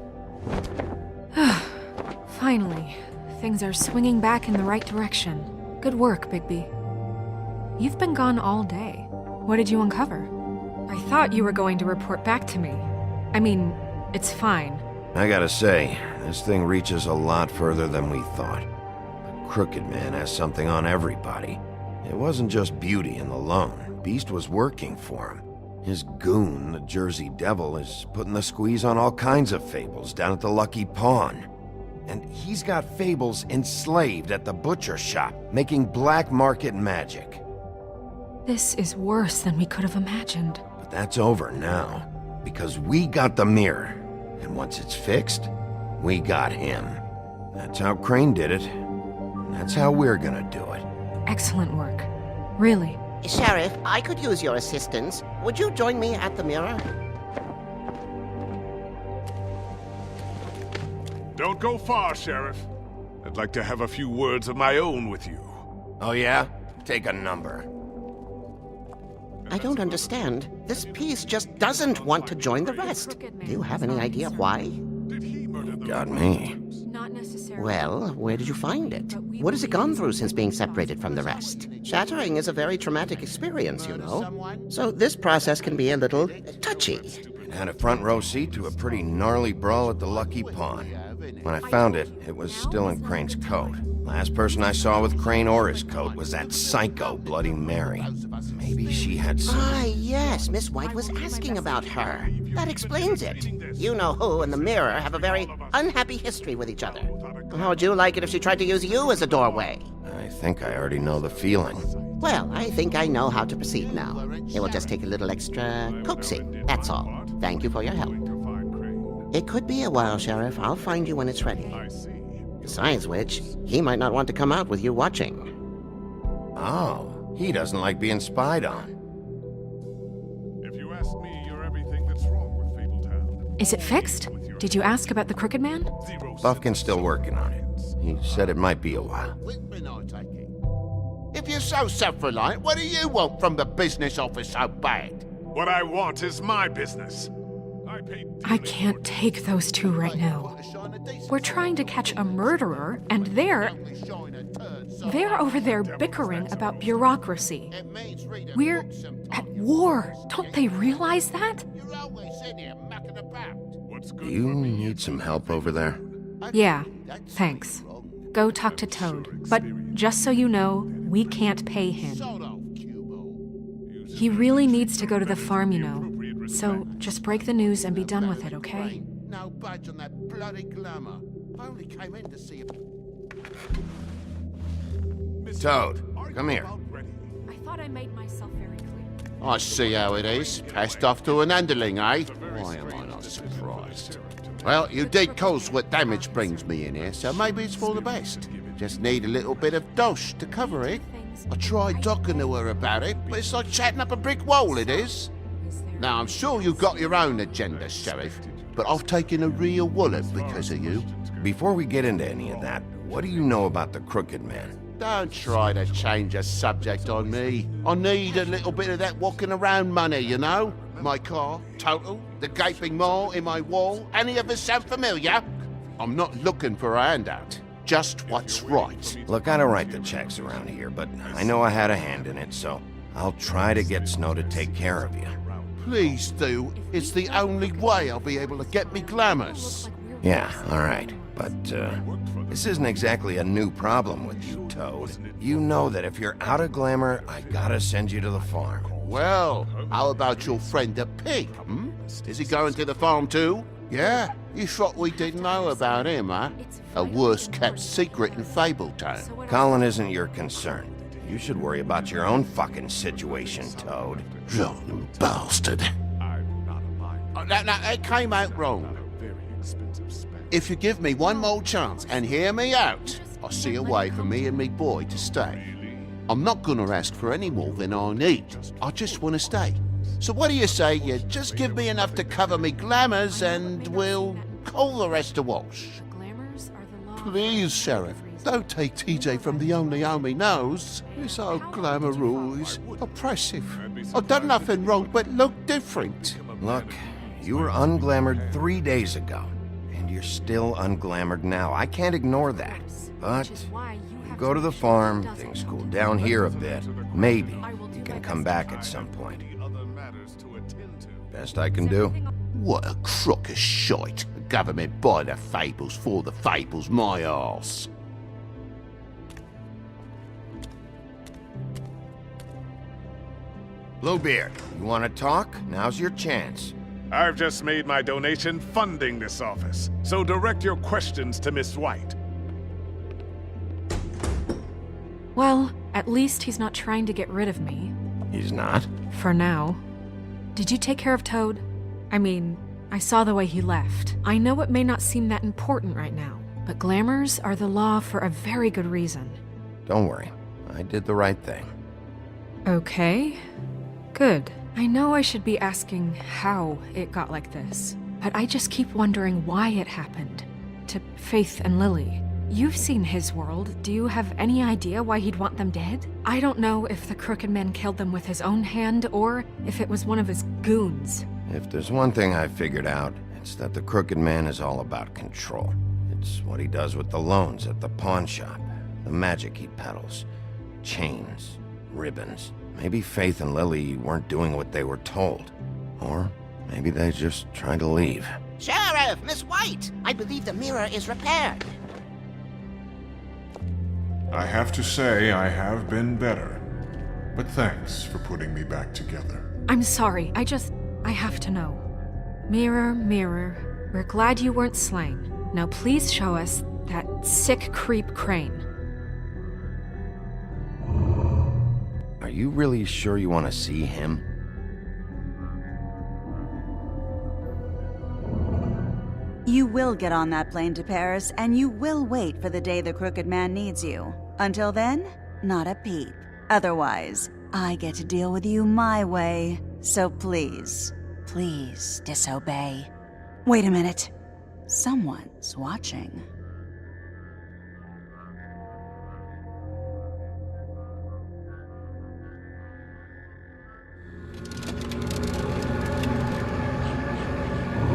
Finally, things are swinging back in the right direction. Good work, Bigby. You've been gone all day. What did you uncover? I thought you were going to report back to me. I mean, it's fine. I gotta say, this thing reaches a lot further than we thought. The Crooked Man has something on everybody. It wasn't just Beauty and the Lone. Beast was working for him. His goon, the Jersey Devil, is putting the squeeze on all kinds of fables down at the Lucky Pawn. And he's got fables enslaved at the butcher shop, making black market magic. This is worse than we could have imagined. But that's over now, because we got the mirror. And once it's fixed, we got him. That's how Crane did it. And that's how we're gonna do it. Excellent work. Really. Sheriff, I could use your assistance. Would you join me at the mirror? Don't go far, Sheriff. I'd like to have a few words of my own with you. Oh yeah? Take a number. I don't understand. This piece just doesn't want to join the rest. Do you have any idea why? Got me. Not necessarily. Well, where did you find it? What has it gone through since being separated from the rest? Shattering is a very traumatic experience, you know. So this process can be a little touchy. It had a front row seat to a pretty gnarly brawl at the Lucky Pawn. When I found it, it was still in Crane's coat. Last person I saw with Crane or his coat was that psycho Bloody Mary. Maybe she had some... Ah, yes, Miss White was asking about her. That explains it. You know who and the mirror have a very unhappy history with each other. How would you like it if she tried to use you as a doorway? I think I already know the feeling. Well, I think I know how to proceed now. It will just take a little extra coaxing, that's all. Thank you for your help. It could be a while, Sheriff. I'll find you when it's ready. Besides which, he might not want to come out with you watching. Oh, he doesn't like being spied on. If you ask me, you're everything that's wrong with Fabletown. Is it fixed? Did you ask about the Crooked Man? Buffkin's still working on it. He said it might be a while. If you're so self-reliant, what do you want from the business office so bad? What I want is my business. I can't take those two right now. We're trying to catch a murderer, and they're over there bickering about bureaucracy. We're at war. Don't they realize that? You need some help over there? Yeah, thanks. Go talk to Toad. But just so you know, we can't pay him. He really needs to go to the farm, you know. So just break the news and be done with it, okay? No budge on that bloody glamour. I only came in to see Toad, come here. I thought I made myself very clear. I see how it is. Passed off to an underling, eh? Why am I not surprised? Well, you did cause what damage brings me in here, so maybe it's for the best. Just need a little bit of dosh to cover it. I tried talking to her about it, but it's like chatting up a brick wall, it is. Now, I'm sure you've got your own agenda, Sheriff, but I've taken a real wallet because of you. Before we get into any of that, what do you know about the Crooked Man? Don't try to change a subject on me. I need a little bit of that walking around money, you know? My car, total, the gaping maw in my wall. Any of us sound familiar? I'm not looking for a handout. Just what's right. Look, I don't write the checks around here, but I know I had a hand in it, so I'll try to get Snow to take care of you. Please do. It's the only way I'll be able to get me glamours. Yeah, all right. But, this isn't exactly a new problem with you, Toad. You know that if you're out of glamour, I gotta send you to the farm. Well, how about your friend the pig, hmm? Is he going to the farm too? Yeah? You thought we didn't know about him, huh? A worst-kept secret in Fabletown. Colin isn't your concern. You should worry about your own fucking situation, Toad. Rotten bastard. No, it came out wrong. If you give me one more chance and hear me out, I'll see a way for me and me boy to stay. I'm not gonna ask for any more than I need. I just want to stay. So what do you say you just give me enough to cover me glamours and we'll call the rest a wash? Please, Sheriff, don't take TJ from the only homie knows. This old glamour is oppressive. I've done nothing wrong but look different. Look, you were unglamored 3 days ago, and you're still unglamored now. I can't ignore that. But you go to the farm, things cool down here a bit. Maybe you can come back at some point. Best I can do? What a crock of shite. The government buy the fables for the fables, my arse. Bluebeard, you want to talk? Now's your chance. I've just made my donation funding this office, so direct your questions to Miss White. Well, at least he's not trying to get rid of me. He's not? For now. Did you take care of Toad? I mean, I saw the way he left. I know it may not seem that important right now, but glamours are the law for a very good reason. Don't worry. I did the right thing. Okay. Good. I know I should be asking how it got like this, but I just keep wondering why it happened. To Faith and Lily. You've seen his world. Do you have any idea why he'd want them dead? I don't know if the Crooked Man killed them with his own hand or if it was one of his goons. If there's one thing I figured out, it's that the Crooked Man is all about control. It's what he does with the loans at the pawn shop, the magic he peddles, chains, ribbons. Maybe Faith and Lily weren't doing what they were told. Or maybe they just tried to leave. Sheriff, Miss White! I believe the mirror is repaired. I have to say I have been better. But thanks for putting me back together. I'm sorry, I have to know. Mirror, mirror, we're glad you weren't slain. Now please show us that sick creep Crane. Are you really sure you want to see him? You will get on that plane to Paris, and you will wait for the day the Crooked Man needs you. Until then, not a peep. Otherwise, I get to deal with you my way. So please, please disobey. Wait a minute. Someone's watching.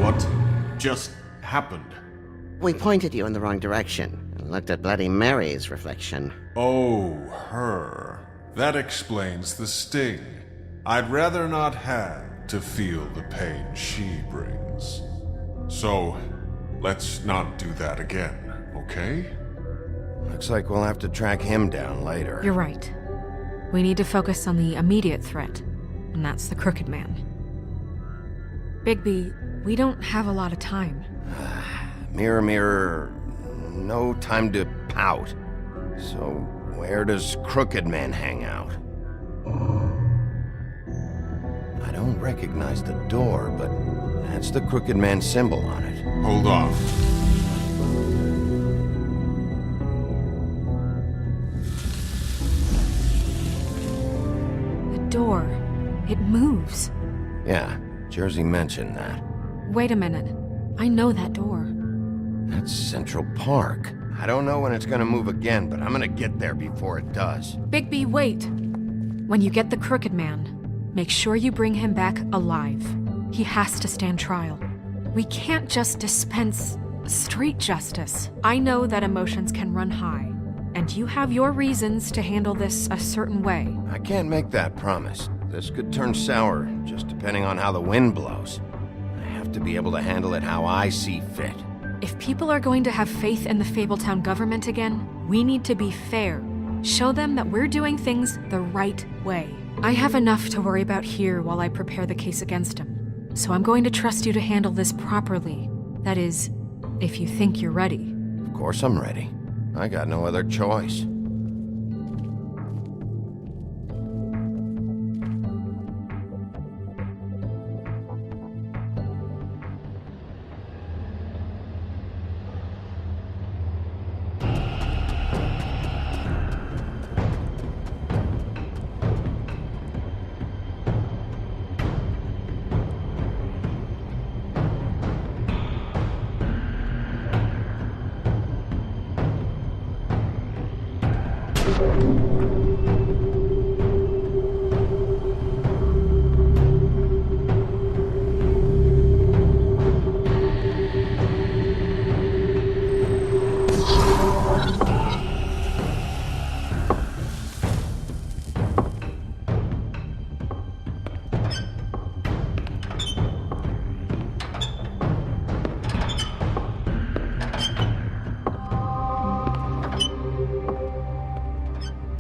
What just happened? We pointed you in the wrong direction and looked at Bloody Mary's reflection. Oh, her. That explains the sting. I'd rather not have to feel the pain she brings. So, let's not do that again, okay? Looks like we'll have to track him down later. You're right. We need to focus on the immediate threat, and that's the Crooked Man. Bigby, we don't have a lot of time. Mirror, mirror, no time to pout. So, where does Crooked Man hang out? I don't recognize the door, but that's the Crooked Man symbol on it. Hold on. The door. It moves. Yeah, Jersey mentioned that. Wait a minute. I know that door. That's Central Park. I don't know when it's gonna move again, but I'm gonna get there before it does. Bigby, wait! When you get the Crooked Man, make sure you bring him back alive. He has to stand trial. We can't just dispense street justice. I know that emotions can run high, and you have your reasons to handle this a certain way. I can't make that promise. This could turn sour, just depending on how the wind blows. I have to be able to handle it how I see fit. If people are going to have faith in the Fabletown government again, we need to be fair. Show them that we're doing things the right way. I have enough to worry about here while I prepare the case against him. So I'm going to trust you to handle this properly. That is, if you think you're ready. Of course I'm ready. I got no other choice.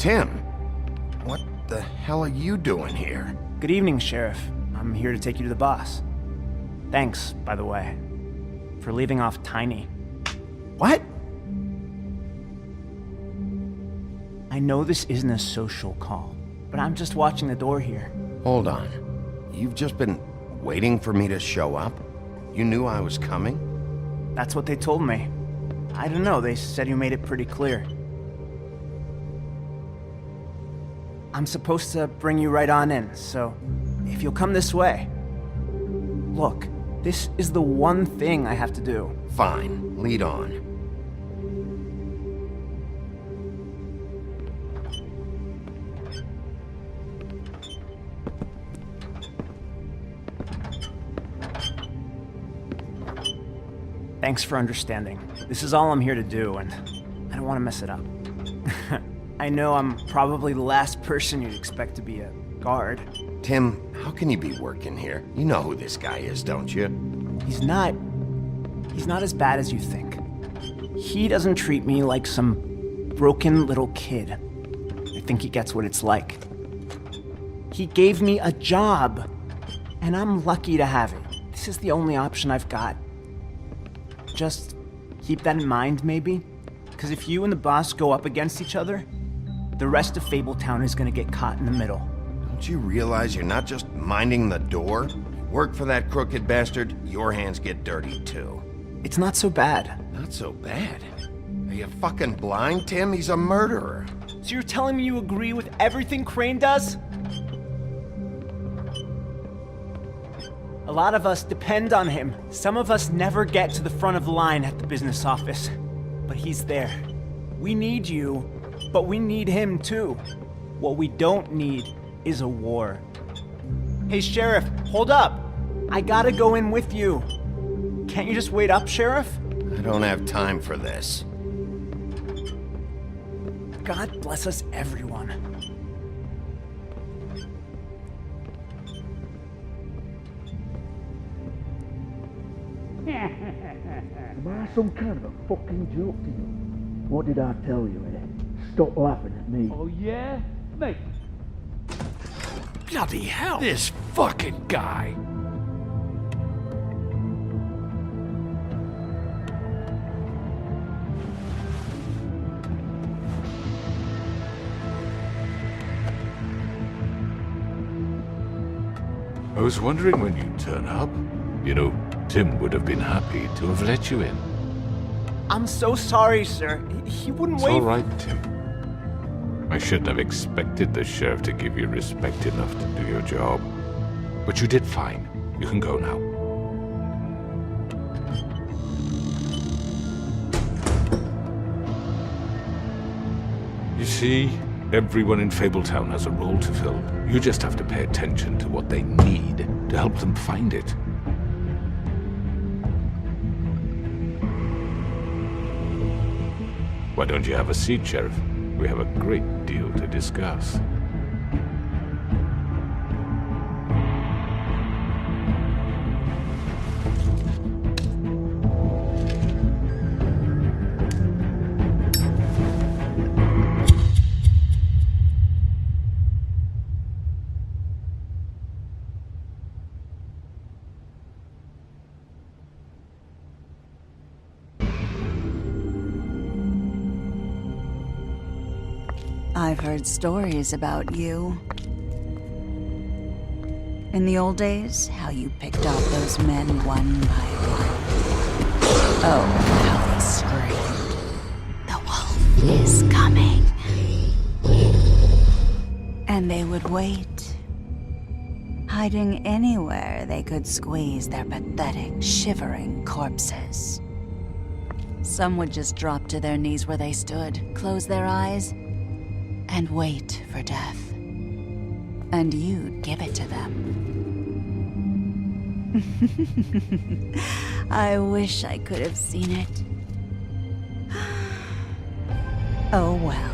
Tim, what the hell are you doing here? Good evening, Sheriff. I'm here to take you to the boss. Thanks, by the way, for leaving off Tiny. What? I know this isn't a social call, but I'm just watching the door here. Hold on. You've just been waiting for me to show up? You knew I was coming? That's what they told me. I don't know, they said you made it pretty clear. I'm supposed to bring you right on in, so if you'll come this way. Look, this is the one thing I have to do. Fine, lead on. Thanks for understanding. This is all I'm here to do, and I don't want to mess it up. I know I'm probably the last person you'd expect to be a guard. Tim, how can you be working here? You know who this guy is, don't you? He's not as bad as you think. He doesn't treat me like some broken little kid. I think he gets what it's like. He gave me a job, and I'm lucky to have it. This is the only option I've got. Just keep that in mind, maybe? Because if you and the boss go up against each other, the rest of Fabletown is going to get caught in the middle. Don't you realize you're not just minding the door? You work for that crooked bastard, your hands get dirty too. It's not so bad. Not so bad? Are you fucking blind, Tim? He's a murderer. So you're telling me you agree with everything Crane does? A lot of us depend on him. Some of us never get to the front of the line at the business office. But he's there. We need you, but we need him too. What we don't need is a war. Hey, Sheriff, hold up. I gotta go in with you. Can't you just wait up, Sheriff? I don't have time for this. God bless us, everyone. Am I some kind of a fucking joke to you? What did I tell you, eh? Stop laughing at me. Oh, yeah? Mate. Bloody hell! This fucking guy. I was wondering when you'd turn up. You know, Tim would have been happy to have let you in. I'm so sorry, sir. He wouldn't It's wait. all right, Tim. I shouldn't have expected the sheriff to give you respect enough to do your job. But you did fine. You can go now. You see, everyone in Fabletown has a role to fill. You just have to pay attention to what they need to help them find it. Why don't you have a seat, Sheriff? We have a great deal to discuss. I've heard stories about you. In the old days, how you picked off those men one by one. Oh, how they screamed. The wolf is coming. And they would wait, hiding anywhere they could squeeze their pathetic, shivering corpses. Some would just drop to their knees where they stood, close their eyes, and wait for death. And you'd give it to them. I wish I could have seen it. Oh well.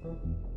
you.